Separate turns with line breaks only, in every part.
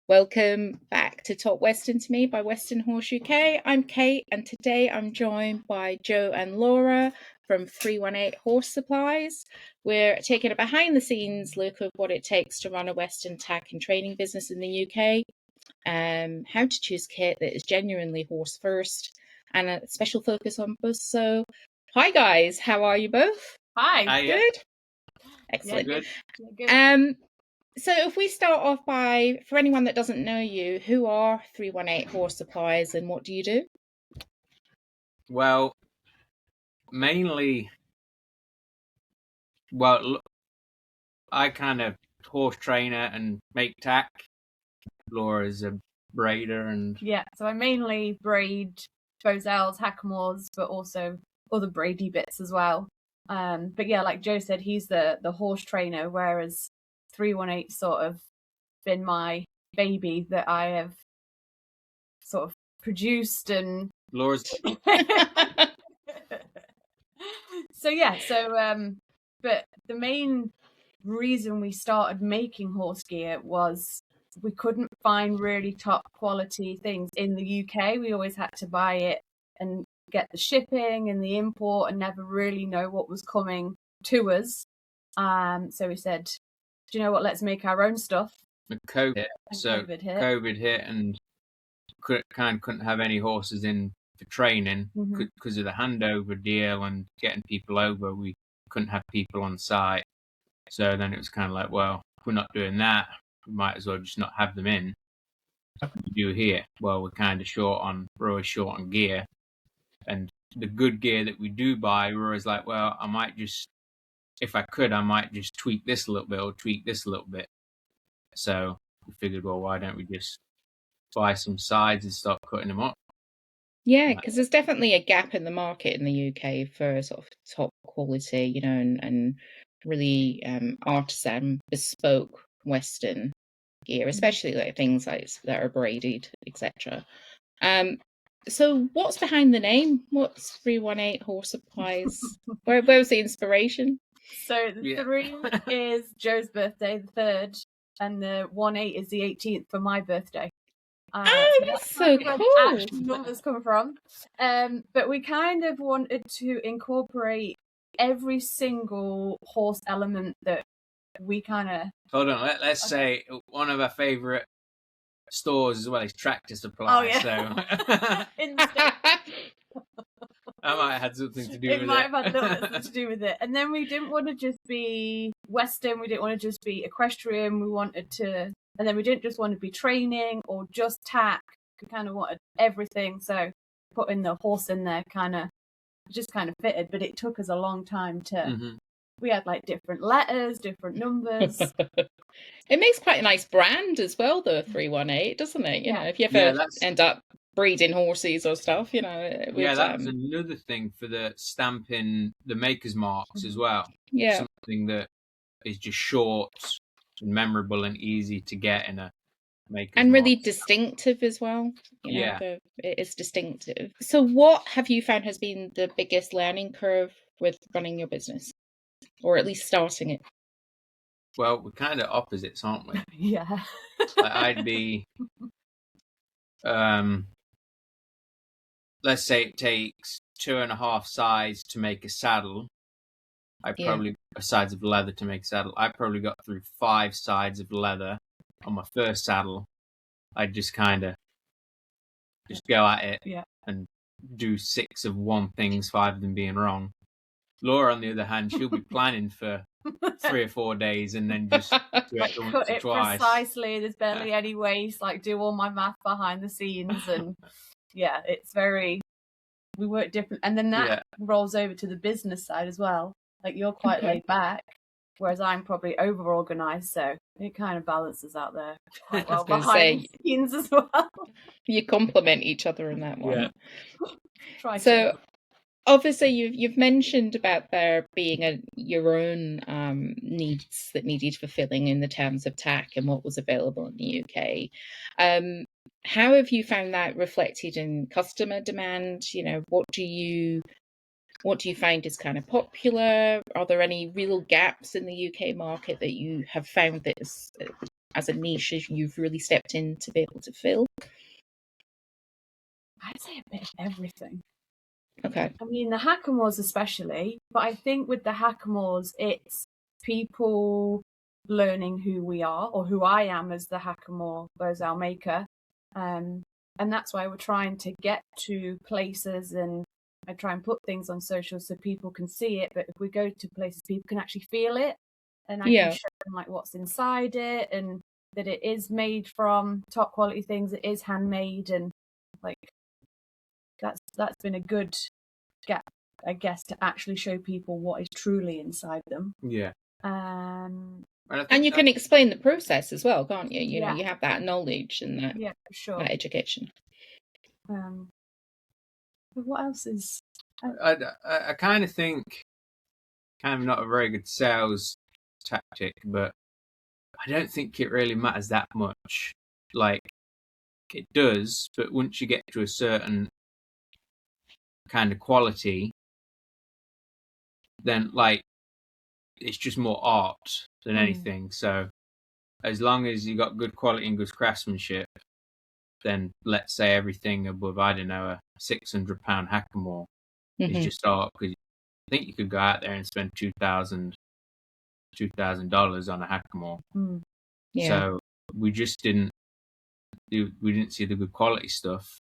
Welcome back to Talk Western to Me by Western Horse UK. I'm Kate, and today I'm joined by Joe and Laura from 318 Horse Supplies. We're taking a behind the scenes look at what it takes to run a Western tack and training business in the UK, how to choose kit that is genuinely horse first, and a special focus on bus. So, hi guys, how are you both?
Hi.
Good? Excellent.
Yeah, good.
So if we start off by, for anyone that doesn't know you, who are 318 Horse Supplies and what do you do?
Well, mainly, I kind of horse trainer and make tack. Laura's a braider and...
Yeah, so I mainly braid Bozels, Hackamores, but also other braidy bits as well. But yeah, like Joe said, he's the horse trainer, whereas 318 sort of been my baby that I have sort of produced and
Laura's...
but the main reason we started making horse gear was we couldn't find really top quality things in the UK. We always had to buy it and get the shipping and the import and never really know what was coming to us. So we said, do you know what, let's make our own stuff.
COVID hit and couldn't have any horses in for training because of the handover deal and getting people over. We couldn't have people on site. So then it was kind of like, well, if we're not doing that, we might as well just not have them in. What can we do here? Well, we're always short on gear. And the good gear that we do buy, we're always like, well, I might just tweak this a little bit or tweak this a little bit. So we figured, well, why don't we just buy some sides and start cutting them up?
Yeah, because there's definitely a gap in the market in the UK for sort of top quality, and really artisan, bespoke Western gear, especially like things like that are braided, etc. So what's behind the name? What's 318 Horse Supplies? Where was the inspiration?
So the 3 is Joe's birthday, the 3rd, and the 18 is the 18th for my birthday.
That's so cool.
Where the numbers come from. But we kind of wanted to incorporate every single horse element that we kind of...
Hold on, let's say one of our favourite stores as well is Tractor Supply.
Oh, yeah.
So
In the States.
That might have had something to do with it.
It might have had something to do with it. And then we didn't want to just be Western, we didn't want to just be equestrian, and then we didn't just want to be training or just tack. We kind of wanted everything. So putting the horse in there just kind of fitted, but it took us a long time to... We had like different letters, different numbers.
It makes quite a nice brand as well, though, 318, doesn't it? You know, if you ever end up breeding horses or stuff, that's
another thing for the stamping the maker's marks as well.
Yeah.
Something that is just short and memorable and easy to get in a maker's
and really
mark.
Distinctive as well. It is distinctive. So what have you found has been the biggest learning curve with running your business? Or at least starting it?
Well, we're kind of opposites, aren't we?
Yeah.
I'd be... let's say it takes 2.5 sides to make a saddle. Sides of leather to make a saddle. I probably got through 5 sides of leather on my first saddle. I'd just kind of go at it and do 6 of one things, 5 of them being wrong. Laura, on the other hand, she'll be planning for 3 or 4 days and then just do it once or twice.
Precisely. There's barely any waste. Like, do all my math behind the scenes, and it's very... We work different, and then that rolls over to the business side as well. Like, you're quite laid back, whereas I'm probably over organised, so it kind of balances out there quite well behind the scenes as well.
You complement each other in that one.
Yeah.
Obviously, you've mentioned about there being your own needs that needed fulfilling in the terms of tack and what was available in the UK. How have you found that reflected in customer demand? What do you find is kind of popular? Are there any real gaps in the UK market that you have found that is as a niche as you've really stepped in to be able to fill?
I'd say a bit of everything.
Okay.
I mean, the hackamores especially, but I think with the hackamores, it's people learning who we are, or who I am as the hackamore Bozal maker. And that's why we're trying to get to places, and I try and put things on social so people can see it. But if we go to places, people can actually feel it, and I can show them like what's inside it, and that it is made from top quality things. It is handmade, and like that's been a good gap, I guess, to actually show people what is truly inside them.
Yeah.
And you can explain the process as well, can't you? You know, you have that knowledge and that,
for sure.
that education.
But what else is...
I kind of think, kind of not a very good sales tactic, but I don't think it really matters that much. Like, it does, but once you get to a certain kind of quality, then like it's just more art than anything. So as long as you got good quality and good craftsmanship, then let's say everything above, I don't know, a £600 hackamore is just art, because I think you could go out there and spend $2,000 on a hackamore. So we just didn't see the good quality stuff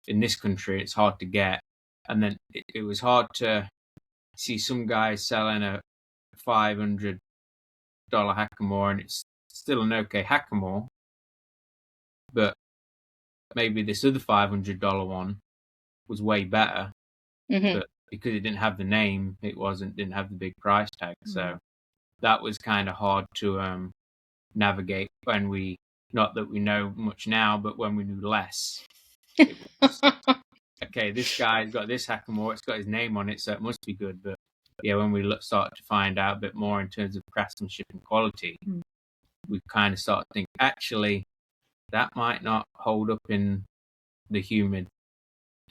in this country. It's hard to get, and then it was hard to see some guys selling a $500 hackamore, and it's still an okay hackamore, but maybe this other $500 one was way better, but because it didn't have the name, it didn't have the big price tag. So that was kind of hard to navigate when not that we know much now, but when we knew less. It was, okay, this guy's got this hackamore, it's got his name on it, so it must be good. But yeah, when we started to find out a bit more in terms of craftsmanship and quality, we kind of started to think, actually, that might not hold up in the humid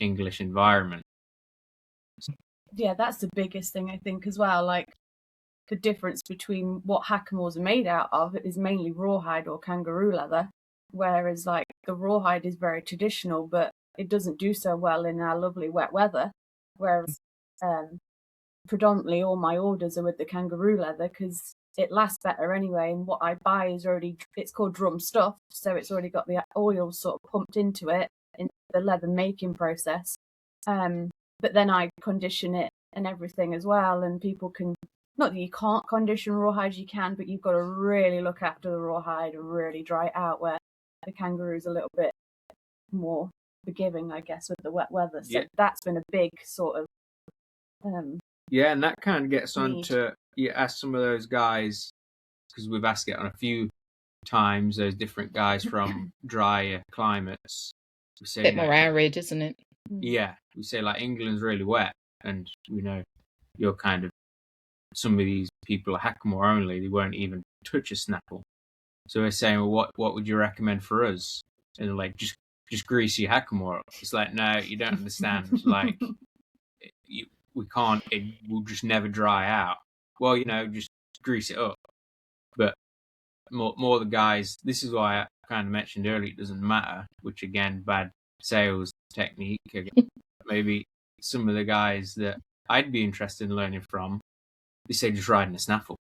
English environment.
Yeah, that's the biggest thing, I think, as well. Like, the difference between what hackamores are made out of is mainly rawhide or kangaroo leather, whereas like the rawhide is very traditional, but it doesn't do so well in our lovely wet weather. Whereas predominantly all my orders are with the kangaroo leather because it lasts better anyway, and what I buy is it's called drum stuff, so it's already got the oil sort of pumped into it in the leather making process. But then I condition it and everything as well, and people can, not that you can't condition rawhide, you can, but you've got to really look after the rawhide and really dry it out, where the kangaroo's a little bit more forgiving, I guess, with the wet weather. So that's been a big sort of
yeah, and that kind of gets on to, you ask some of those guys, because we've asked it on a few times, those different guys from drier climates. We say,
a bit more arid, isn't it?
Yeah, we say like England's really wet, and we know you're kind of, some of these people are hackamore only, they won't even touch a snaffle. So we're saying, well, what would you recommend for us? And they're like, just grease your hackamore up. It's like, no, you don't understand. Like, we can't, it will just never dry out. Well, just grease it up. But more the guys, this is why I kind of mentioned earlier, it doesn't matter, which again, bad sales technique. Maybe some of the guys that I'd be interested in learning from, they say just riding a snaffle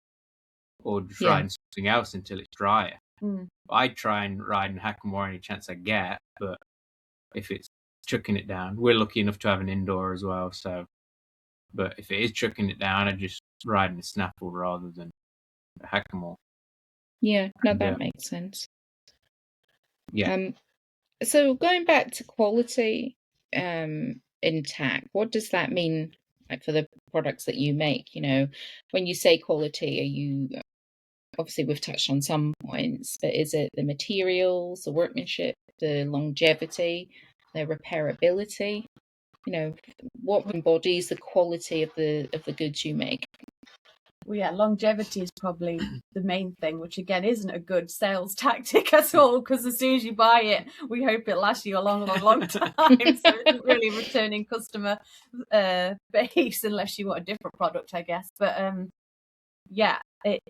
or just riding something else until it's drier. I'd try and ride in hackamore any chance I get, but if it's chucking it down, we're lucky enough to have an indoor as well, so, but if it is chucking it down, I'd just ride in a snaffle rather than a hackamore.
Yeah, no, that makes sense.
Yeah.
So going back to quality in tack, what does that mean, like, for the products that you make? When you say quality, are you, obviously we've touched on some points, but is it the materials, the workmanship, the longevity, the repairability? What embodies the quality of the goods you make?
Well, yeah, longevity is probably the main thing, which again isn't a good sales tactic at all, because as soon as you buy it, we hope it lasts you a long, long, long time. So it isn't really returning customer base unless you want a different product, I guess. But yeah, it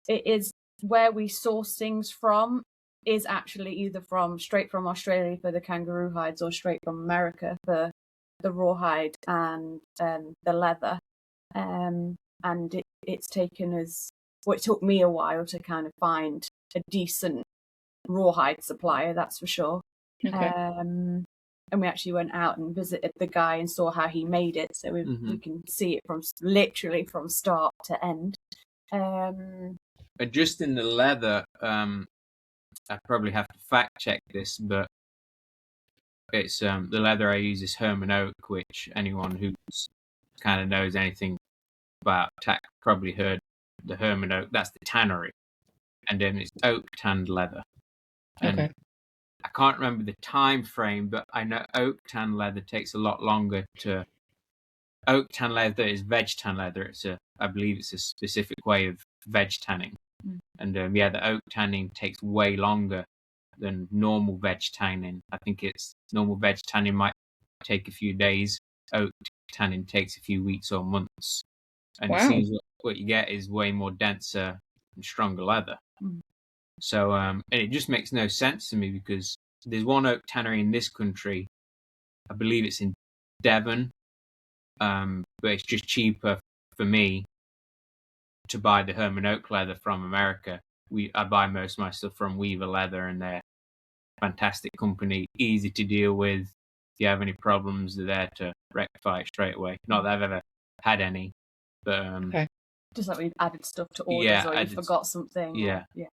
is where we source things from is actually either straight from Australia for the kangaroo hides or straight from America for the rawhide and the leather. And it's taken us, well, it took me a while to kind of find a decent rawhide supplier, that's for sure.
Okay.
And we actually went out and visited the guy and saw how he made it, so we can see it from literally from start to end.
Just in the leather, I probably have to fact check this, but it's the leather I use is Herman Oak, which anyone who kind of knows anything about tack probably heard the Herman Oak. That's the tannery, and then it's oak tanned leather. And
Okay.
I can't remember the time frame, but I know oak tan leather takes a lot longer to. Oak tan leather is veg tan leather. I believe it's a specific way of veg tanning, and the oak tanning takes way longer than normal veg tanning. I think it's normal veg tanning might take a few days. Oak tanning takes a few weeks or months, and
Wow.
it seems what you get is way more denser and stronger leather. So, and it just makes no sense to me because there's one oak tannery in this country. I believe it's in Devon, but it's just cheaper for me to buy the Herman Oak leather from America. I buy most of my stuff from Weaver Leather, and they're a fantastic company, easy to deal with. If you have any problems, they're there to rectify it straight away. Not that I've ever had any, but
Okay.
Just like we've added stuff to orders, or you forgot something.
Yeah.
Yeah.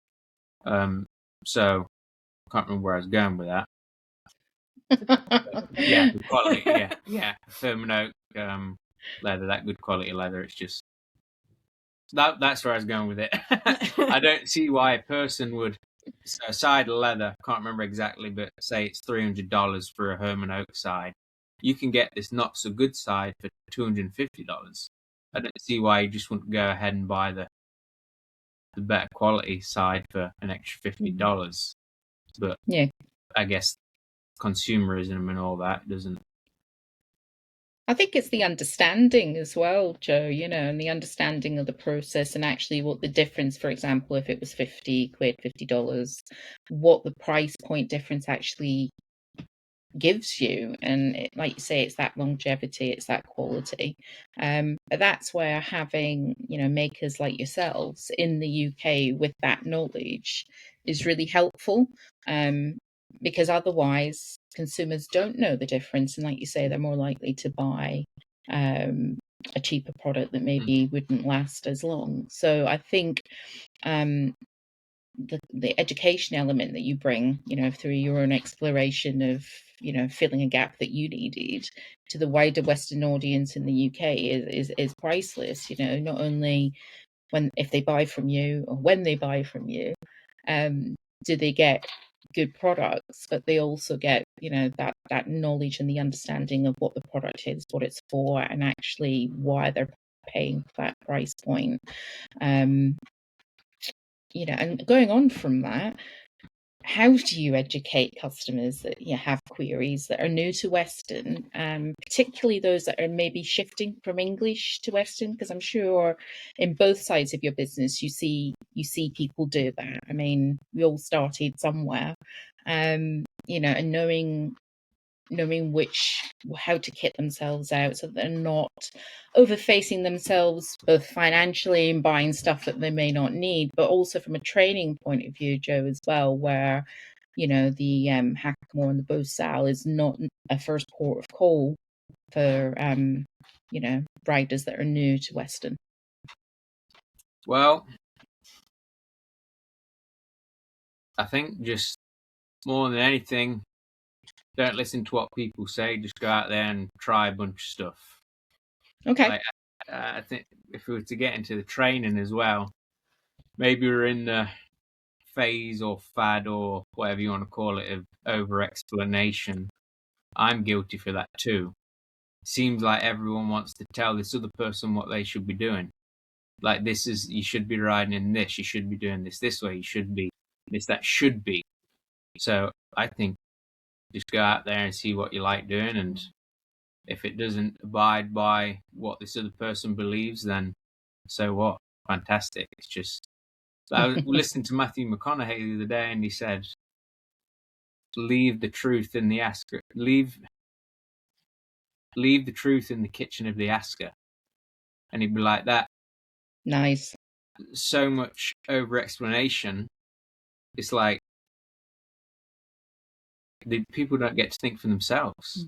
So I can't remember where I was going with that. Yeah, good quality. Yeah. Herman Oak leather, that good quality leather. It's just that's where I was going with it. I don't see why a person would a side of leather. Can't remember exactly, but say it's $300 for a Herman Oak side. You can get this not so good side for $250. I don't see why you just wouldn't go ahead and buy the better quality side for an extra $50. But
Yeah.
I guess consumerism and all that doesn't.
I think it's the understanding as well, Joe, and the understanding of the process and actually what the difference, for example, if it was 50 quid, $50, what the price point difference actually gives you. And like you say, it's that longevity, it's that quality. But that's where having, makers like yourselves in the UK with that knowledge is really helpful. Because otherwise consumers don't know the difference, and like you say, they're more likely to buy a cheaper product that maybe wouldn't last as long. So I think the education element that you bring, through your own exploration of, filling a gap that you needed to the wider Western audience in the UK is priceless. Not only if they buy from you or when they buy from you, do they get good products, but they also get that knowledge and the understanding of what the product is, what it's for, and actually why they're paying that price point. And going on from that, how do you educate customers that have queries that are new to Western, particularly those that are maybe shifting from English to Western? Because I'm sure in both sides of your business, you see people do that. I mean, we all started somewhere, and knowing how to kit themselves out so that they're not overfacing themselves both financially and buying stuff that they may not need, but also from a training point of view, Joe, as well, where the Hackamore and the Beau Sal is not a first port of call for riders that are new to Western.
Well, I think just more than anything, don't listen to what people say. Just go out there and try a bunch of stuff.
Okay.
I think if we were to get into the training as well, maybe we're in the phase or fad or whatever you want to call it of over explanation. I'm guilty for that too. Seems like everyone wants to tell this other person what they should be doing. Like you should be riding in this, you should be doing this way, you should be this, that should be. So I think just go out there and see what you like doing, and if it doesn't abide by what this other person believes, then so what? Fantastic. It's just I was listening to Matthew McConaughey the other day, and he said, "Leave the truth in the asker. Leave the truth in the kitchen of the asker." And he'd be like that.
Nice.
So much over explanation. It's like the people don't get to think for themselves.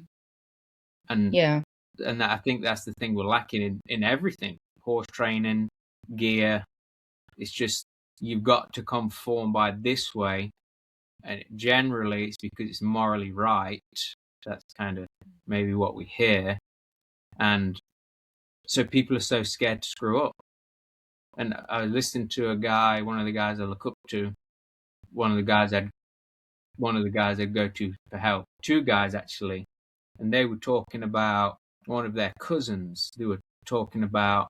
And
Yeah.
And I think that's the thing we're lacking in everything. Horse training, gear. It's just, you've got to conform by this way. And generally it's because it's morally right. That's kind of maybe what we hear. And so people are so scared to screw up. And I listened to a guy, one of the guys I look up to, one of the guys I'd go to for help, two guys actually, and they were talking about one of their cousins. They were talking about,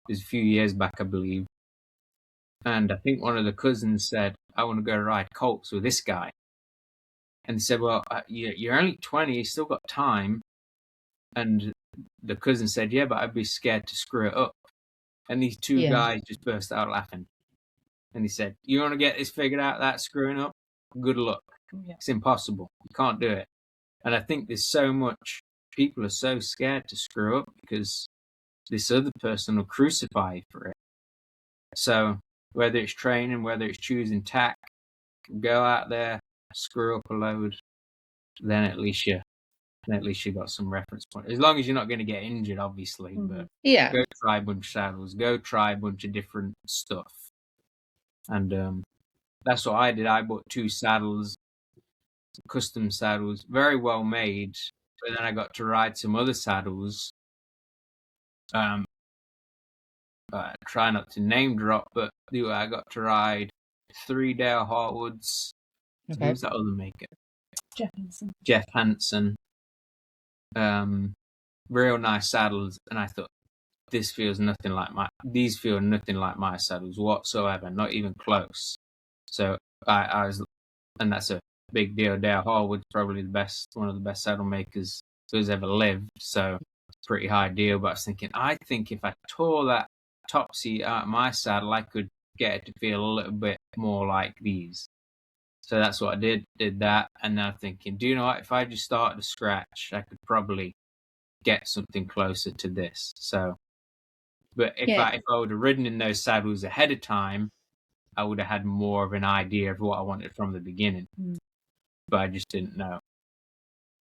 it was a few years back, I believe, and I think one of the cousins said, "I want to go ride colts with this guy," and they said, "Well, you're only 20, you still got time," and the cousin said, "Yeah, but I'd be scared to screw it up," and these two guys just burst out laughing, and he said, "You want to get this figured out, that screwing up? Good luck. It's impossible. You can't do it." And I think there's so much, people are so scared to screw up because this other person will crucify you for it. So whether it's training, whether it's choosing tack, go out there, screw up a load, then at least you got some reference point. As long as you're not going to get injured, obviously. But go try a bunch of saddles, go try a bunch of different stuff. And that's what I did. I bought 2 saddles, custom saddles, very well made. But then I got to ride some other saddles. Try not to name drop, but I got to ride 3 Dale Harwoods.
Okay.
Who's that other maker?
Jeff
Hansen. Real nice saddles, and I thought, these feel nothing like my saddles whatsoever, not even close. So I was, and that's a big deal. Dale Harwood's probably one of the best saddle makers who's ever lived, so it's a pretty high deal. But I think if I tore that top seat out of my saddle, I could get it to feel a little bit more like these. So that's what I did that, and then I'm thinking, do you know what, if I just started to scratch, I could probably get something closer to this. So, but if I would have ridden in those saddles ahead of time, I would have had more of an idea of what I wanted from the beginning. But I just didn't know.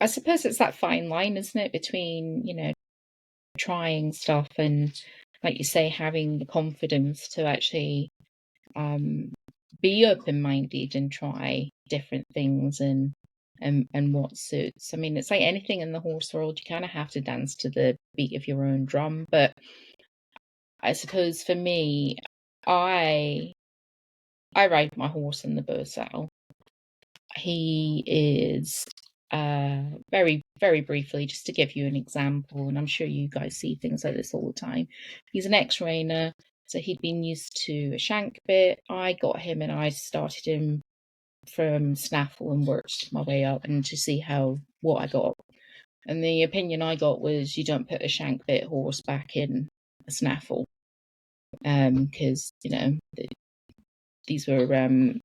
I suppose it's that fine line, isn't it, between, trying stuff and, like you say, having the confidence to actually be open-minded and try different things and what suits. I mean, it's like anything in the horse world, you kind of have to dance to the beat of your own drum. But I suppose for me, I ride my horse in the bow saddle. He is very, very briefly, just to give you an example, and I'm sure you guys see things like this all the time. He's an ex-reiner, so he'd been used to a shank bit. I got him and I started him from snaffle and worked my way up and to see what I got. And the opinion I got was, you don't put a shank bit horse back in a snaffle, because these were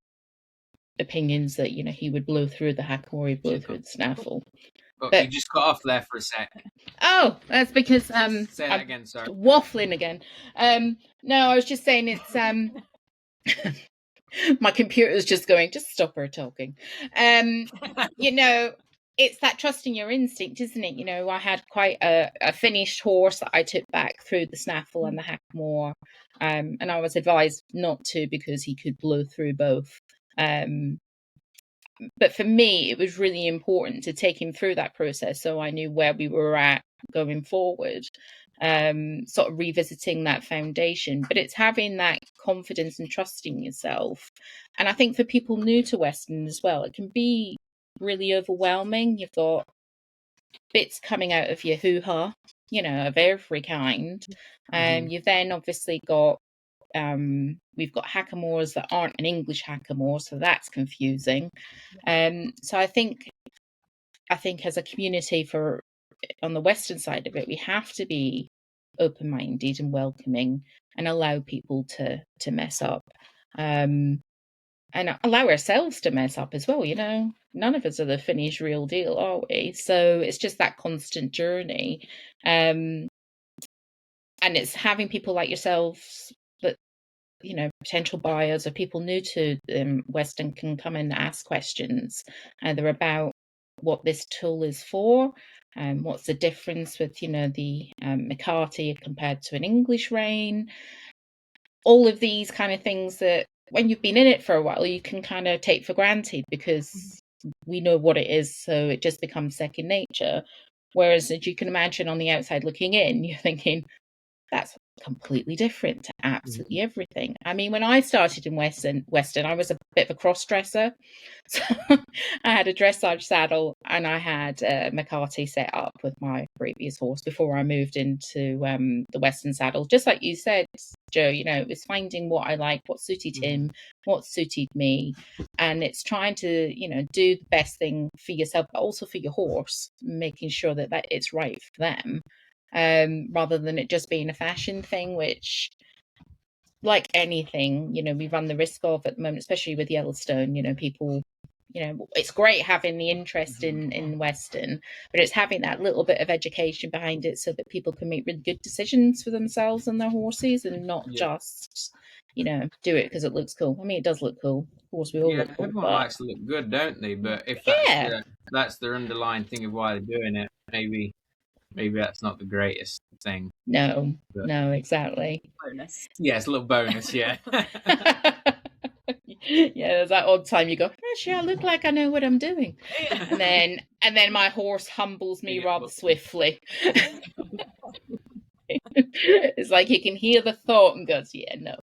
opinions that he would blow through the hack or he'd blow through the snaffle.
But you just cut off there for a sec.
Oh, that's because
say that
I'm
again. Sorry,
waffling again. No, I was just saying it's my computer's just going, just stop her talking. It's that trusting your instinct, isn't it? I had quite a finished horse that I took back through the snaffle and the hackmore, and I was advised not to because he could blow through both. But for me, it was really important to take him through that process so I knew where we were at going forward, sort of revisiting that foundation. But it's having that confidence and trusting yourself. And I think for people new to Western as well, it can be really overwhelming. You've got bits coming out of your hoo-ha, of every kind. You've then obviously got we've got hackamores that aren't an English hackamore, so that's confusing. So I think as a community on the Western side of it, we have to be open-minded and welcoming and allow people to mess up. and allow ourselves to mess up as well. None of us are the finished real deal, are we? So it's just that constant journey. And it's having people like yourselves that, potential buyers or people new to Weston can come and ask questions. They're about what this tool is for, what's the difference with, the McCarty compared to an English rain. All of these kind of things that when you've been in it for a while, you can kind of take for granted because we know what it is. So it just becomes second nature. Whereas, as you can imagine, on the outside looking in, you're thinking, that's completely different to absolutely everything. I mean, when I started in Weston, I was a bit of a cross-dresser. So I had a dressage saddle and I had a McCarty set up with my previous horse before I moved into the Weston saddle. Just like you said, Joe, it was finding what I like, what suited him, what suited me. And it's trying to, do the best thing for yourself, but also for your horse, making sure that it's right for them. Rather than it just being a fashion thing, which, like anything, we run the risk of at the moment, especially with Yellowstone. People, it's great having the interest in Weston, but it's having that little bit of education behind it so that people can make really good decisions for themselves and their horses, and not just, do it because it looks cool. I mean, it does look cool. Of course, we all look cool.
Everyone likes to look good, don't they? But if that's their underlying thing of why they're doing it, maybe that's not the greatest thing.
No, exactly.
Bonus.
Yeah, it's a little bonus, yeah.
Yeah, there's that odd time you go, actually, I look like I know what I'm doing. And then my horse humbles me rather swiftly. It's like he can hear the thought and goes, yeah, no.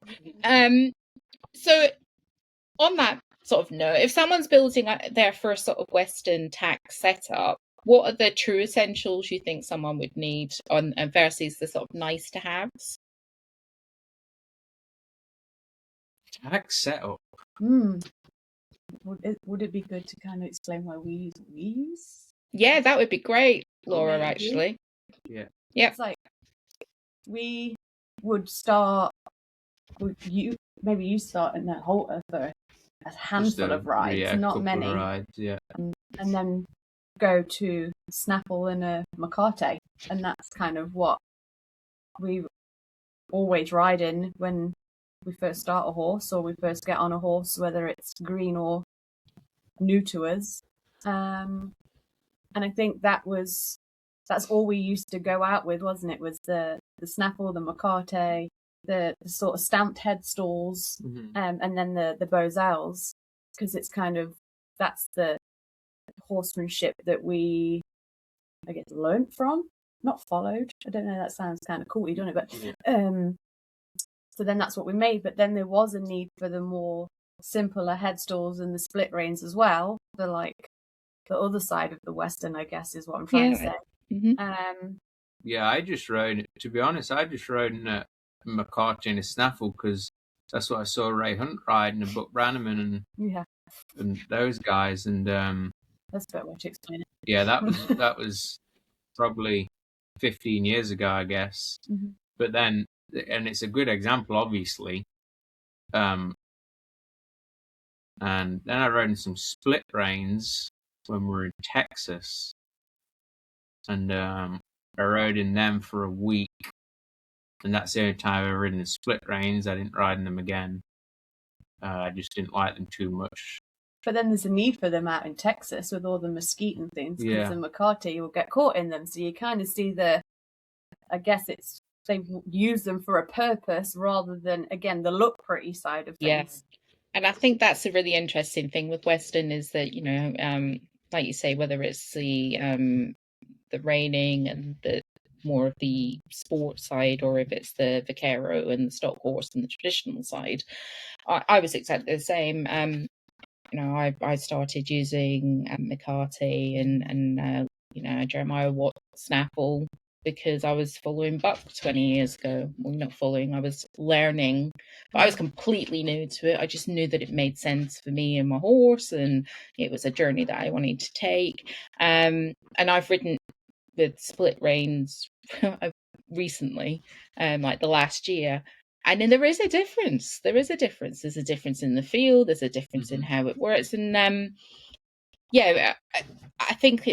So on that sort of note, if someone's building their first sort of Weston tack setup, what are the true essentials you think someone would need on versus the sort of nice to haves?
Tack setup.
Would it be good to kind of explain why we use?
Yeah, that would be great, Laura, actually.
Yeah.
It's like we would start with maybe you start in a halter for a handful of rides, not many.
Rides, yeah.
And then go to Snaffle and a McCarty, and that's kind of what we always ride in when we first start a horse or we first get on a horse, whether it's green or new to us. And I think that's all we used to go out with, wasn't it? Was the Snaffle, the McCarty, the sort of stamped headstalls, and then the Bozels, because it's kind of, that's the horsemanship that we, I guess, learnt from, not followed. I don't know, that sounds kind of cool, doesn't it? But so then that's what we made. But then there was a need for the more simpler headstalls and the split reins as well. The other side of the Western, I guess, is what I'm trying to say.
Yeah, I just rode in a McCarty and a Snaffle because that's what I saw Ray Hunt ride and Buck Brannaman and those guys, and
that's a better way to explain it.
Yeah, that was probably 15 years ago, I guess. But then, and it's a good example, obviously. And then I rode in some split reins when we were in Texas, and I rode in them for a week, and that's the only time I ever ridden in split reins. I didn't ride in them again. I just didn't like them too much.
But then there's a need for them out in Texas with all the mesquite and things, because the McCarty will get caught in them. So you kind of see I guess they've used them for a purpose rather than, again, the look pretty side of things.
Yes. And I think that's a really interesting thing with Weston is that, like you say, whether it's the reining and the more of the sport side, or if it's the Vaquero and the stock horse and the traditional side, I was exactly the same. I started using McCarty and Jeremiah Watt Snaffle because I was following Buck 20 years ago. Well, not following, I was learning, but I was completely new to it. I just knew that it made sense for me and my horse, and it was a journey that I wanted to take. And I've ridden with split reins recently, like the last year. And then there is a difference. There's a difference in the feel. There's a difference in how it works. And I think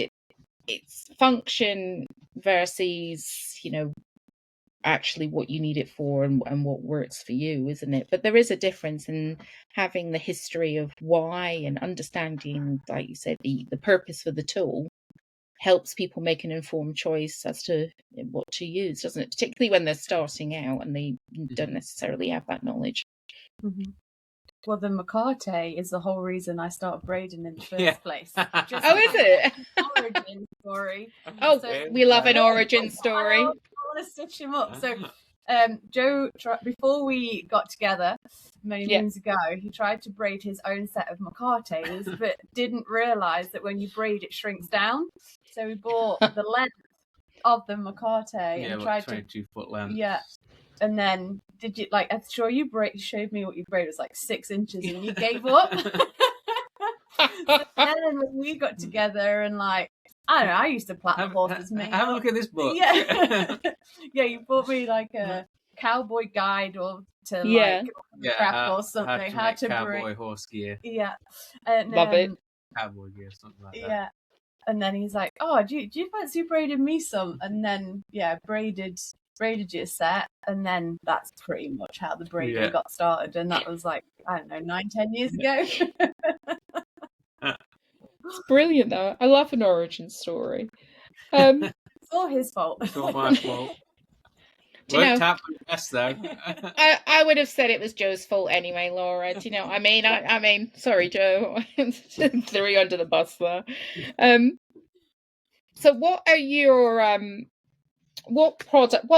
it's function versus, actually what you need it for and what works for you, isn't it? But there is a difference in having the history of why and understanding, like you said, the purpose for the tool helps people make an informed choice as to what to use, doesn't it? Particularly when they're starting out and they don't necessarily have that knowledge.
Mm-hmm. Well, the McCartay is the whole reason I started braiding in the first place.
Is it?
Origin story.
Oh, so we love an origin story.
I want to stitch him up. So, Joe, before we got together many moons ago, he tried to braid his own set of McCartays, but didn't realise that when you braid, it shrinks down. So we bought the length of the McCartay and tried
22-foot length.
Yeah. And then did you I'm sure you showed me what you braided was like 6 inches and you gave up. So then when we got together and I don't know, I used to plait the horses.
Have a look at this book.
Yeah. Yeah, you bought me a cowboy guide or to craft or something.
How to cowboy horse gear.
Yeah. And,
love it.
Cowboy gear, something like that.
Yeah. And then he's like, "Oh, do you fancy braiding me some?" And then braided your set, and then that's pretty much how the braiding got started. And that was 9-10 years ago.
It's brilliant though. I love an origin story.
It's all his fault.
It's all my fault.
Worked
out for the best though.
I would have said it was Joe's fault anyway, Laura. Do you know what I mean? I mean, sorry, Joe. Threw you under the bus there. So what are your what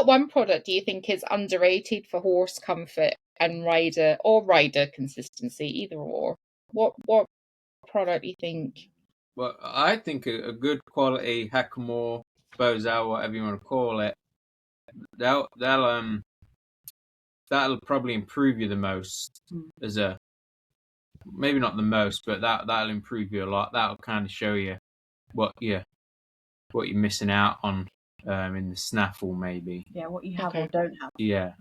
one product do you think is underrated for horse comfort and rider consistency, either or? What product do you think?
Well, I think a good quality Hackamore, Bosal, whatever you want to call it, that'll probably improve you the most as a, maybe not the most, but that'll improve you a lot. That'll kind of show you what you're missing out on in the snaffle, maybe.
Yeah, what you have or don't have.
Yeah.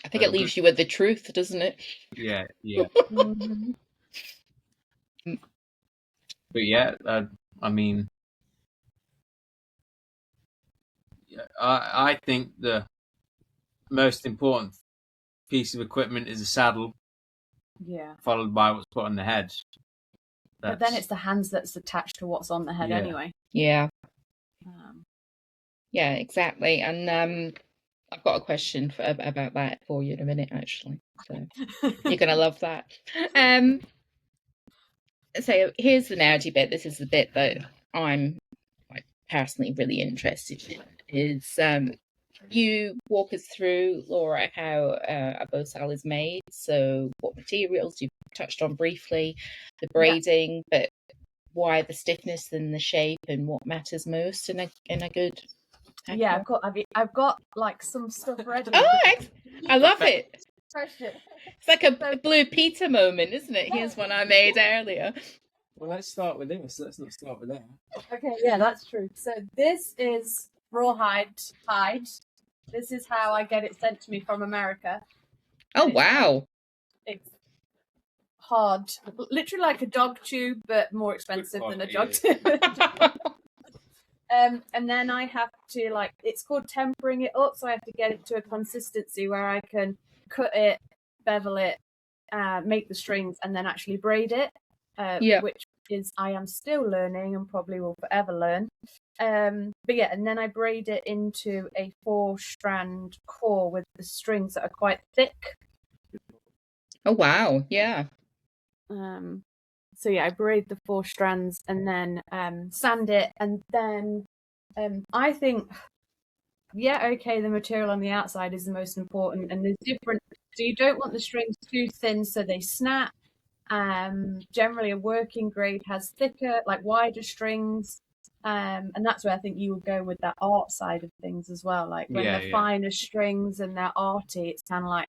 I think it leaves you with the truth, doesn't it?
Yeah.
Mm-hmm.
But I mean, I think the most important piece of equipment is a saddle.
Yeah.
Followed by what's put on the head.
But then it's the hands that's attached to what's on the head anyway.
Yeah. Yeah, exactly. And I've got a question about that for you in a minute, actually. So you're going to love that. So here's the nerdy bit. This is the bit that I'm personally really interested in. Is you walk us through, Laura, how a Bosal is made. So what materials you've touched on briefly, the braiding, but why the stiffness and the shape and what matters most in a good.
Yeah, I've got some stuff ready.
Oh, I love it. It's like a Blue Peter moment, isn't it? Here's one I made earlier.
Well, let's start with this. Let's not start with that.
Okay, yeah, that's true. So this is rawhide hide. This is how I get it sent to me from America.
Oh, wow.
It's hard. Literally like a dog tube, but more expensive than a dog tube. And then I have to it's called tempering it up, so I have to get it to a consistency where I can cut it, bevel it, make the strings, and then actually braid it. Which is I am still learning and probably will forever learn. But yeah, and then I braid it into a 4-strand core with the strings that are quite thick.
Oh wow, yeah.
So yeah, I braid the 4 strands and then sand it, and then I think the material on the outside is the most important, and there's different. So you don't want the strings too thin so they snap. Generally a working grade has thicker, wider strings, and that's where I think you would go with that art side of things as well. When they're finer strings and they're arty, it's kind of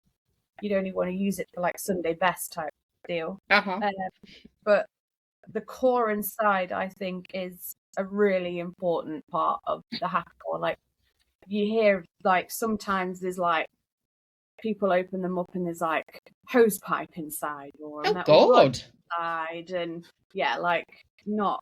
you'd only want to use it for Sunday best type deal. But the core inside, I think, is a really important part of the hackcore. You hear sometimes there's people open them up and there's like hose pipe inside or a
Oh
metal rod
God.
inside, and yeah, like not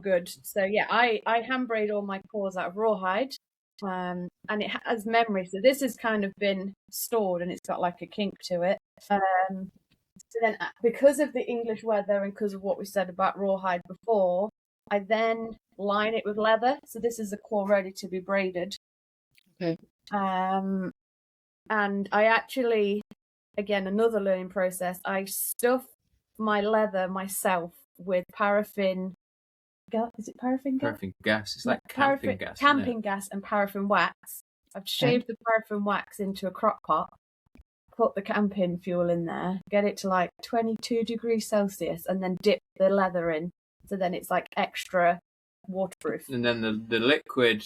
good. So yeah, I hand braid all my cores out of rawhide, and it has memory. So this has kind of been stored and it's got like a kink to it. So then, because of the English weather and because of what we said about rawhide before, I then line it with leather. So this is a core ready to be braided.
Okay.
And I actually, again, another learning process, I stuff my leather myself with paraffin. Is it paraffin gas?
Paraffin gas. It's like camping gas.
Camping gas and paraffin wax. I've shaved the paraffin wax into a crock pot, put the camping fuel in there, get it to like 22 degrees Celsius, and then dip the leather in. So then it's like extra waterproof.
And then the liquid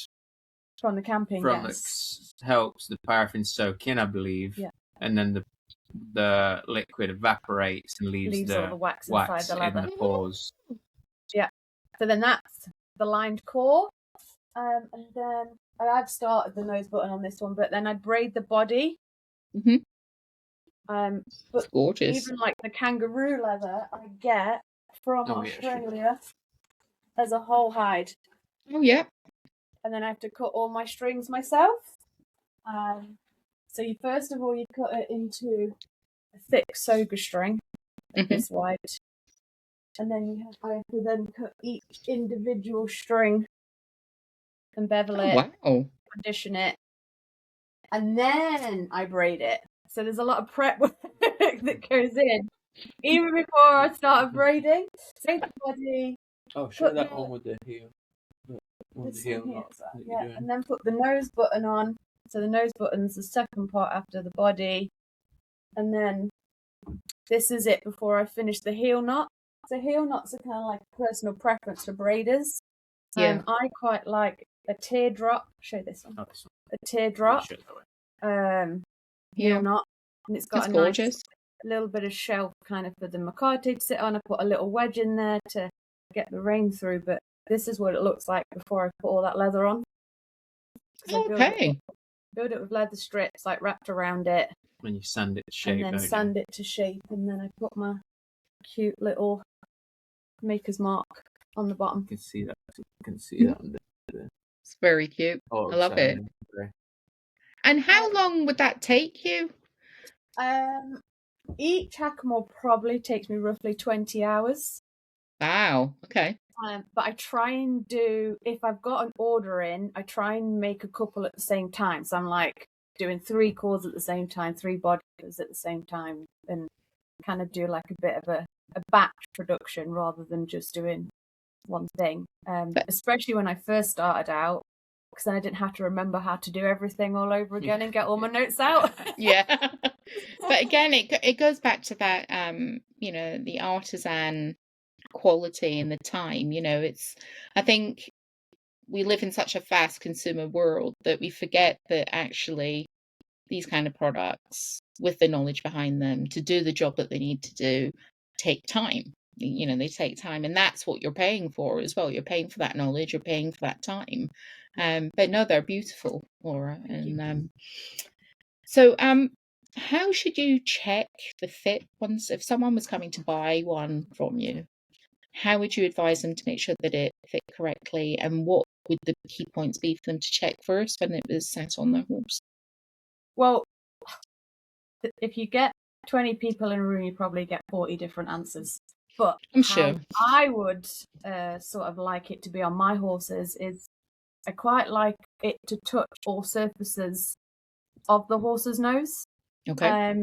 from the camping gas
helps the paraffin soak in, I believe.
Yeah.
And then the liquid evaporates and leaves
all the wax inside the leather.
in the pores.
Yeah. So then that's the lined core. And then I've started the nose button on this one, but then I braid the body.
Mm-hmm.
But
it's gorgeous.
Even like the kangaroo leather I get from Australia as a whole hide.
Oh yeah.
And then I have to cut all my strings myself. So you first of all you cut it into a thick soga string, this wide, and then I have to then cut each individual string and bevel it, condition it, and then I braid it. So there's a lot of prep work that goes in, even before I start braiding. Braid the body.
Oh, show that one with the heel.
And then put the nose button on. So the nose button's the second part after the body, and then this is it before I finish the heel knot. So heel knots are kind of like a personal preference for braiders. I quite like a teardrop. Show this one. A teardrop. Heel knot, and it's got a little bit of shelf kind of for the Makate to sit on. I put a little wedge in there to get the rain through, but this is what it looks like before I put all that leather on.
Okay.
Build it with leather strips like wrapped around it.
When you sand it to shape.
And then sand it to shape, and then I put my cute little maker's mark on the bottom.
You can see that.
It's very cute. I love it. And how long would that take you?
Each hackamore probably takes me roughly 20 hours.
Wow. Okay.
But I try and do, if I've got an order in, I try and make a couple at the same time. So I'm like doing 3 cores at the same time, 3 body cores at the same time, and kind of do like a bit of a batch production rather than just doing one thing. Especially when I first started out, because then I didn't have to remember how to do everything all over again and get all my notes out.
Yeah. But again, it goes back to that, the artisan quality and the time. I think we live in such a fast consumer world that we forget that actually these kind of products with the knowledge behind them to do the job that they need to do take time. They take time, and that's what you're paying for as well. You're paying for that knowledge, you're paying for that time. But no, they're beautiful, Laura. And so how should you check the fit once, if someone was coming to buy one from you? How would you advise them to make sure that it fit correctly, and what would the key points be for them to check first when it was sat on their horse?
Well, if you get 20 people in a room, you probably get 40 different answers. But
I'm sure
I would sort of like it to be on my horses is I quite like it to touch all surfaces of the horse's nose.
Okay.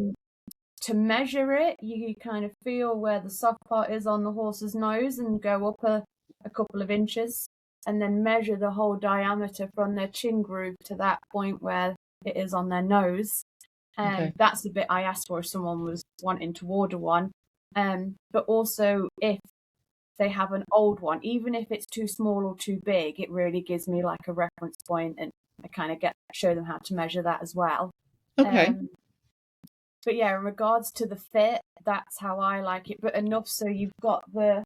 To measure it, you kind of feel where the soft part is on the horse's nose and go up a couple of inches, and then measure the whole diameter from their chin groove to that point where it is on their nose. That's the bit I asked for if someone was wanting to order one. But also if they have an old one, even if it's too small or too big, it really gives me like a reference point, and I kind of show them how to measure that as well.
Okay.
But yeah, in regards to the fit, that's how I like it. But enough so you've got the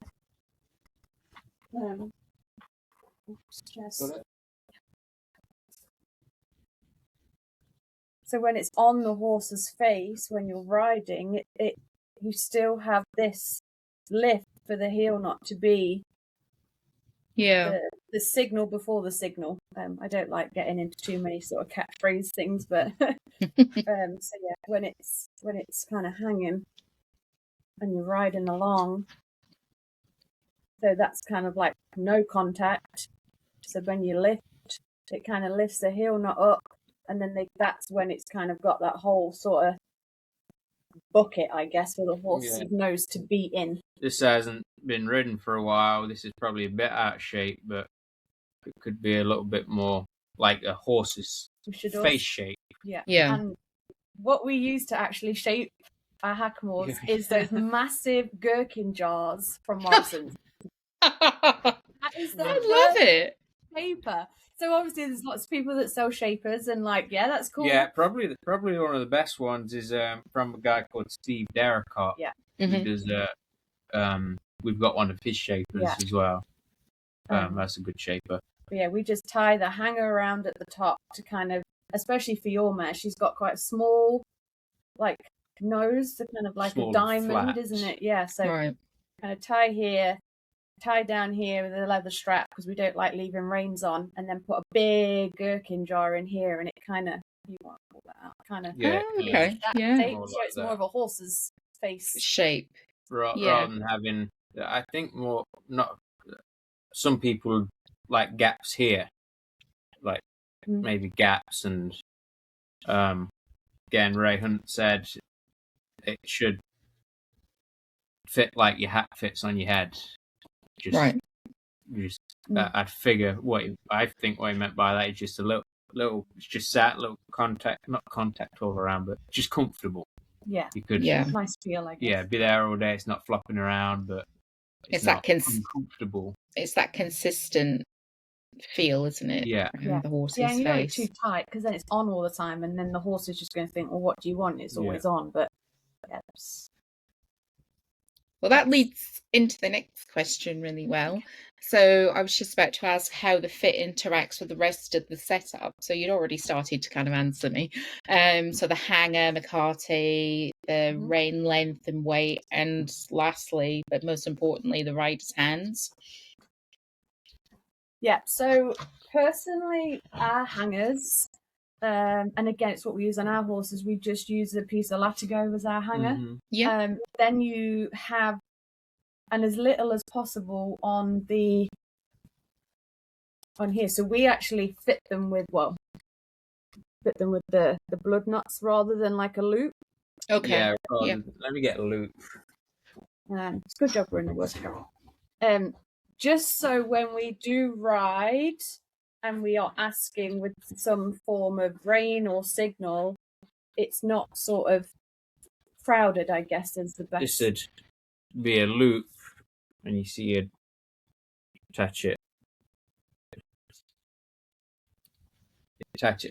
So when it's on the horse's face, when you're riding, you still have this lift for the heel knot to be the signal before the signal. I don't like getting into too many sort of catchphrase things, but so yeah, when it's kind of hanging and you're riding along, so that's kind of like no contact. So when you lift, it kind of lifts the heel knot up, and then that's when it's kind of got that whole sort of bucket, I guess, for the horse's nose to be in.
This hasn't been ridden for a while. This is probably a bit out of shape, but it could be a little bit more like a horse's face shape.
Yeah. And what we use to actually shape our hackamores is those massive gherkin jars from Morrison's.
I love it.
Shaper. So obviously there's lots of people that sell shapers, and like, yeah, that's cool.
Yeah, probably one of the best ones is from a guy called Steve Derricott.
Yeah.
He does we've got one of his shapers as well. That's a good shaper.
But yeah, we just tie the hanger around at the top to kind of, especially for your mare, she's got quite a small like nose, so kind of like small a diamond, flaps. Isn't it? Yeah. So kind of tie here, tie down here with a leather strap because we don't like leaving reins on, and then put a big gherkin jar in here, and it kind of, you want to pull that out, kind of.
Yeah. Okay. Yeah.
So it's more of a horse's face
shape.
Rather than having, I think more not. Some people like gaps here, like maybe gaps, and again, Ray Hunt said it should fit like your hat fits on your head. I'd figure I think what he meant by that is just a little, it's just little contact, not contact all around, but just comfortable.
Yeah,
you could.
Yeah, nice feel. I guess.
Yeah, be there all day. It's not flopping around, but it's not uncomfortable.
It's that consistent feel, isn't it?
Yeah.
The horse's
and you don't
face.
get too tight because then it's on all the time, and then the horse is just going to think, well, what do you want? It's always on, but
well, that leads into the next question really well. So I was just about to ask how the fit interacts with the rest of the setup. So you'd already started to kind of answer me. So the hanger, McCarty, the rein length and weight, and lastly, but most importantly, the rider's hands.
Yeah, so personally, our hangers, and again, it's what we use on our horses. We just use a piece of latigo as our hanger.
Yeah.
Then you have, and as little as possible on here. So we actually fit them with the blood knots rather than like a loop.
Okay.
Yeah. Let me get a loop.
It's a good job we're in the workshop. Just so when we do ride and we are asking with some form of rein or signal, it's not sort of crowded, I guess, is the best.
This would be a loop, and you see it attach it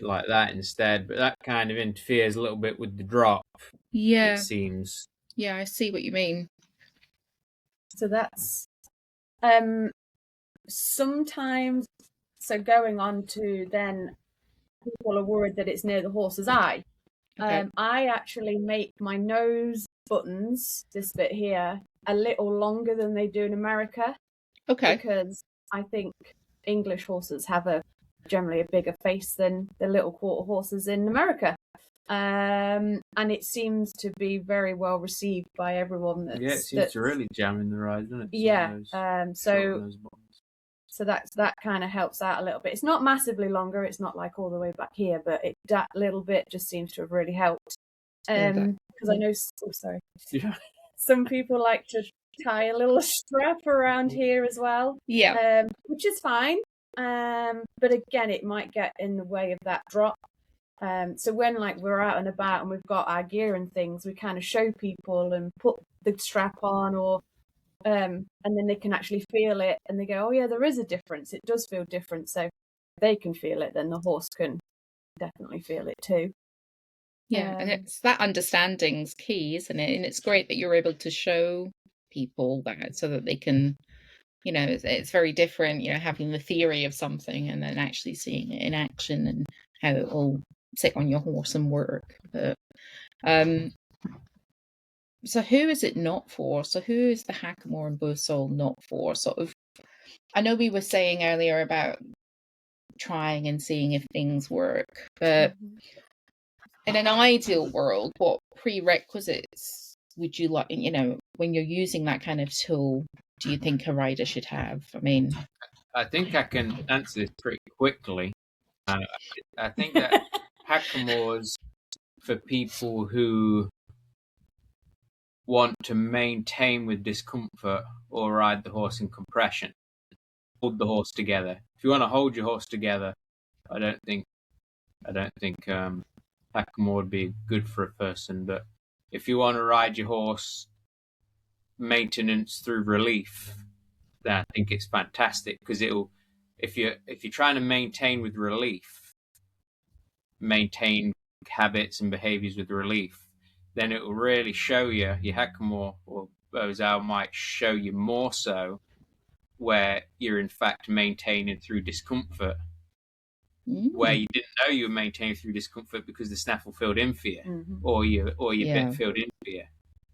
like that instead, but that kind of interferes a little bit with the drop.
Yeah.
It seems.
Yeah, I see what you mean.
So that's sometimes, so going on to then people are worried that it's near the horse's eye. Okay. I actually make my nose buttons, this bit here, a little longer than they do in America.
Okay.
Because I think English horses have generally a bigger face than the little quarter horses in America. And it seems to be very well received by everyone.
It seems to really jam in the ride, doesn't it?
Yeah. So that kind of helps out a little bit. It's not massively longer. It's not like all the way back here, but that little bit just seems to have really helped. Because I know, some people like to tie a little strap around here as well.
Yeah.
Which is fine. But again, it might get in the way of that drop. So when like we're out and about and we've got our gear and things, we kind of show people and put the strap on, or and then they can actually feel it, and they go, oh yeah, there is a difference. It does feel different. So if they can feel it, then the horse can definitely feel it too.
Yeah, and it's that understanding's key, isn't it? And it's great that you're able to show people that so that they can, it's very different, having the theory of something and then actually seeing it in action and how it all sit on your horse and work. But so who is it not for? So who is the Hackamore and Beausoleil not for? Sort of, I know we were saying earlier about trying and seeing if things work, but in an ideal world, what prerequisites would you like, you know, when you're using that kind of tool, do you think a rider should have? I mean,
I think I can answer this pretty quickly. I think that Hackamores for people who want to maintain with discomfort or ride the horse in compression. Hold the horse together. If you want to hold your horse together, I don't think Hackamore would be good for a person. But if you want to ride your horse maintenance through relief, then I think it's fantastic, because it'll, if you're trying to maintain with relief, maintain habits and behaviors with relief, then it will really show you, your Hackamore or Beausoleil might show you more so where you're in fact maintaining through discomfort, where you didn't know you were maintaining through discomfort because the snaffle filled in for you, or your bit filled in for you.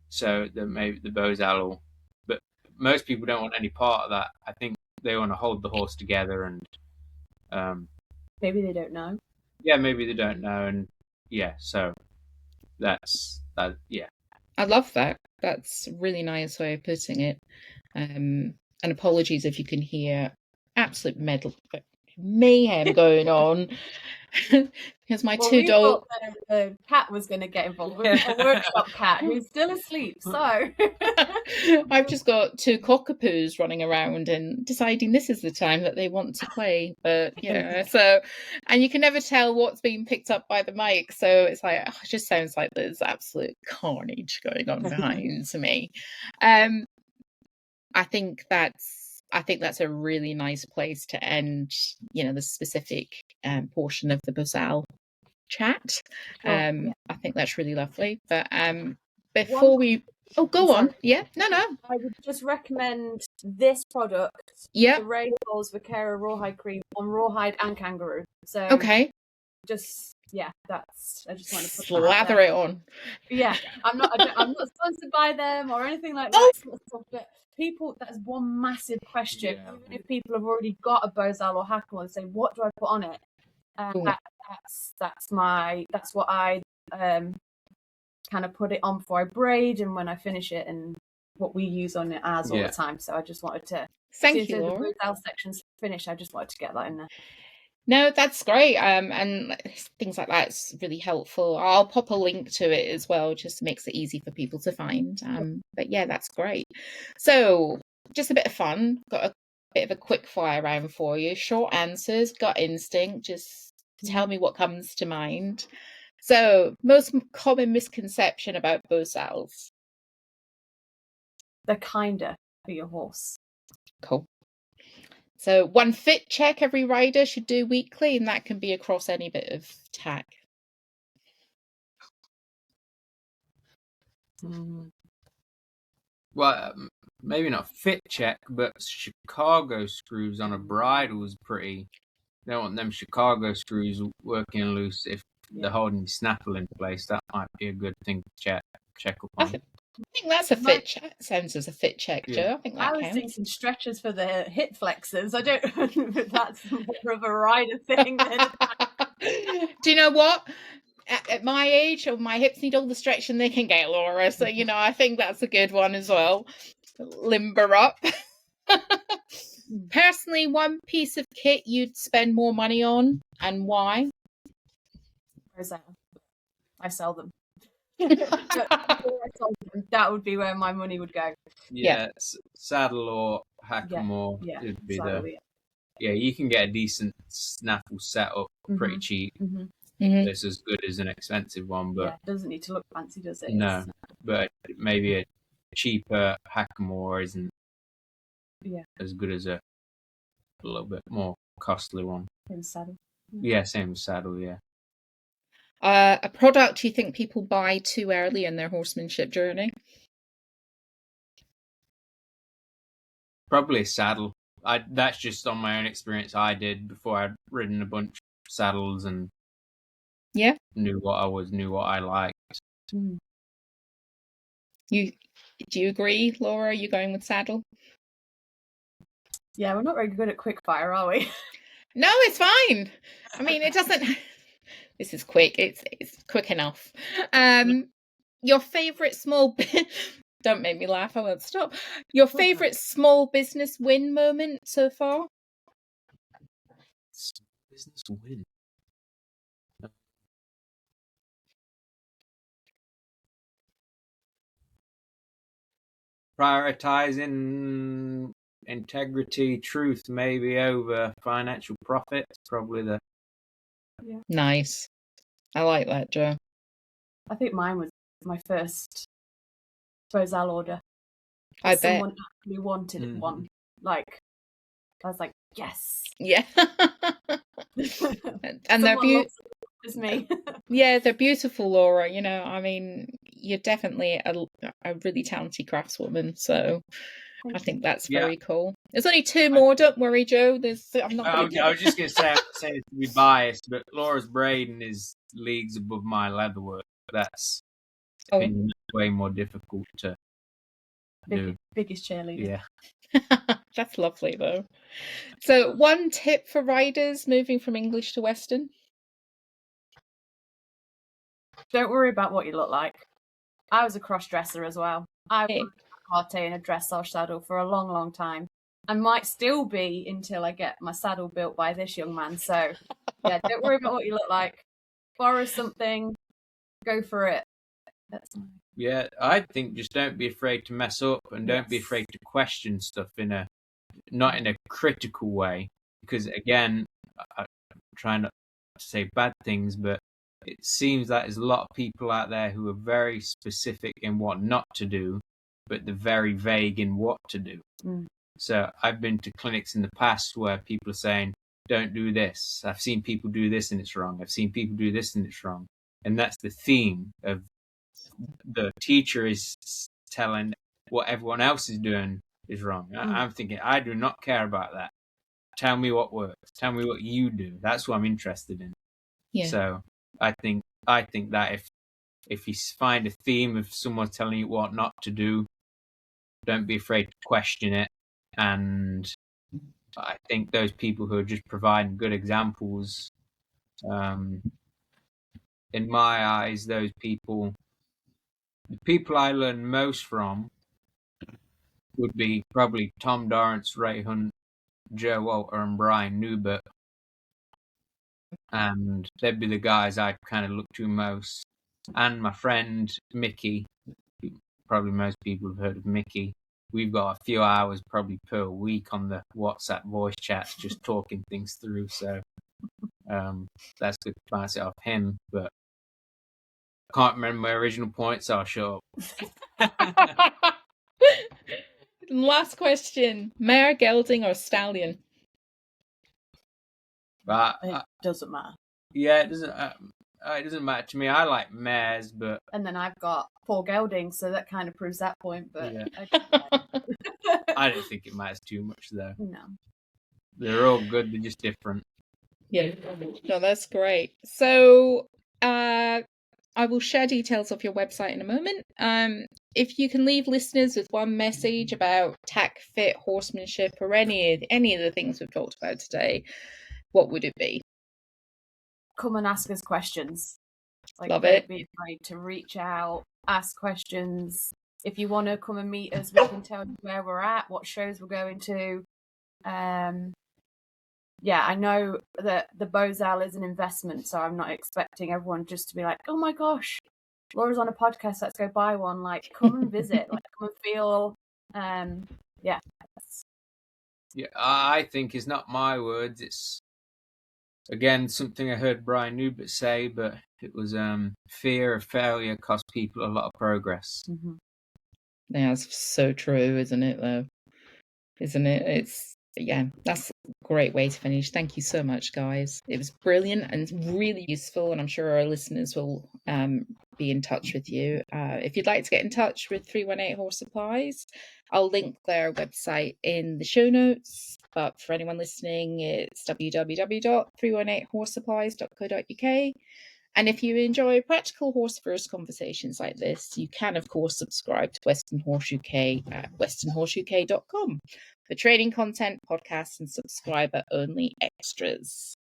So maybe the Beausoleil will, but most people don't want any part of that. I think they want to hold the horse together, and
maybe they don't know.
Yeah, maybe they don't know, and yeah, so that's that. Yeah,
I love that. That's a really nice way of putting it. And apologies if you can hear absolute mayhem going on. Because my two dogs.
The cat was going to get involved with a workshop cat who's still asleep. So
I've just got two cockapoos running around and deciding this is the time that they want to play. But yeah, so, and you can never tell what's being picked up by the mic. So it's like, it just sounds like there's absolute carnage going on behind me. I think that's a really nice place to end, you know, the specific portion of the Beausoleil chat. I think that's really lovely. But before go on. Yeah, no.
I would just recommend this product.
Yeah.
The Ray Balls Vaquero Rawhide Cream on rawhide and kangaroo. So
okay.
Just I just want to put
slather it on.
Yeah, I'm not sponsored by them or anything like that. But people, that's one massive question. Yeah. Even if people have already got a Beausoleil or Hackamore and say, what do I put on it? That's what I kind of put it on before I braid and when I finish it, and what we use on it as all the time. So I just wanted to
thank you.
The Beausoleil section's finished. I just wanted to get that in there.
No, that's great. And things like that's really helpful. I'll pop a link to it as well, just makes it easy for people to find. But yeah, that's great. So just a bit of fun. Got a bit of a quick fire round for you. Short answers, gut instinct. Just tell me what comes to mind. So most common misconception about Beausoleils?
They're kinder for your horse.
Cool. So one fit check every rider should do weekly, and that can be across any bit of tack.
Well, maybe not fit check, but Chicago screws on a bridle is pretty. They don't want them Chicago screws working loose if they're holding the snaffle in place. That might be a good thing to check up on.
I think that's a fit check. Sounds as a fit check, Joe. I think that
was thinking stretchers for the hip flexors. I don't know if that's more of a rider thing.
Do you know what? At my age, my hips need all the stretching they can get, Laura. So, you know, I think that's a good one as well. Limber up. Personally, one piece of kit you'd spend more money on, and why?
I sell them. That would be where my money would go.
Yeah. Saddle or Hackamore would be saddle, you can get a decent snaffle set up pretty cheap. It's as good as an expensive one, but
it doesn't need to look fancy, does it?
No, but maybe a cheaper Hackamore isn't as good as a little bit more costly one.
Same saddle.
Same as saddle,
a product you think people buy too early in their horsemanship journey?
Probably a saddle. That's just on my own experience. I did before I'd ridden a bunch of saddles, and
Yeah.
Knew what I liked.
Mm.
Do you agree, Laura? Are you going with saddle?
Yeah, we're not very good at quickfire, are we?
No, it's fine. I mean, it doesn't. This is quick. It's quick enough. Your favorite small. Don't make me laugh. I won't stop. Your favorite small business win moment so far?
Business win. Prioritizing integrity, truth, maybe over financial profit. Probably the.
Yeah.
Nice. I like that, Joe.
I think mine was my first Bozal order.
I bet.
Someone actually wanted one. Like, I was like, yes.
Yeah. And they're
beautiful. As me.
Yeah, they're beautiful, Laura. You know, I mean, you're definitely a really talented craftswoman. So I think that's very cool. There's only two more. Don't worry, Joe. I'm not.
I was just going to say to be biased, but Laura's braiding is leagues above my leatherwork. That's way more difficult to do.
Biggest cheerleader.
Yeah.
That's lovely, though. So, one tip for riders moving from English to Western?
Don't worry about what you look like. I was a cross-dresser as well. I was in a dressage saddle for a long, long time. I might still be until I get my saddle built by this young man. So, yeah, don't worry about what you look like. Borrow something, go for it.
Yeah, I think just don't be afraid to mess up and don't be afraid to question stuff not in a critical way. Because again, I'm trying not to say bad things, but it seems that there's a lot of people out there who are very specific in what not to do, but they're very vague in what to do. So I've been to clinics in the past where people are saying, don't do this. I've seen people do this and it's wrong. I've seen people do this and it's wrong. And that's the theme of the teacher is telling what everyone else is doing is wrong. I'm thinking, I do not care about that. Tell me what works. Tell me what you do. That's what I'm interested in. Yeah. So I think that if you find a theme of someone telling you what not to do, don't be afraid to question it. And I think those people who are just providing good examples, in my eyes, the people I learn most from would be probably Tom Dorrance, Ray Hunt, Joe Walter, and Brian Newbert. And they'd be the guys I'd kind of look to most. And my friend Mickey, probably most people have heard of Mickey. We've got a few hours probably per week on the WhatsApp voice chats just talking things through. So that's good to bounce it off him. But I can't remember my original point, so I'll shut up.
Last question. Mare, gelding, or stallion?
It doesn't matter.
Yeah, it doesn't matter to me. I like mares, but
and then I've got 4 geldings, so that kind of proves that point. But
yeah. I don't think it matters too much, though.
No,
they're all good. They're just different.
Yeah, no, that's great. So, I will share details of your website in a moment. If you can leave listeners with one message about tack, fit, horsemanship, or any of the things we've talked about today, what would it be?
Come and ask us questions.
Love it.
Don't be afraid to reach out, ask questions. If you want to come and meet us, we can tell you where we're at, what shows we're going to. Yeah, I know that the Bozal is an investment, so I'm not expecting everyone just to be like, oh my gosh, Laura's on a podcast, let's go buy one. Like, come and visit, come and feel. Yeah.
Yeah, I think it's not my words. It's, again, something I heard Brian Newbert say, but it was fear of failure costs people a lot of progress.
Mm-hmm. Yeah, that's so true, isn't it, though? Isn't it? Yeah, that's a great way to finish. Thank you so much, guys. It was brilliant and really useful, and I'm sure our listeners will be in touch with you. If you'd like to get in touch with 318 Horse Supplies, I'll link their website in the show notes. But for anyone listening, it's www.318horsesupplies.co.uk. And if you enjoy practical horse first conversations like this, you can, of course, subscribe to Western Horse UK at westernhorseuk.com for training content, podcasts, and subscriber only extras.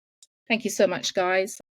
Thank you so much, guys.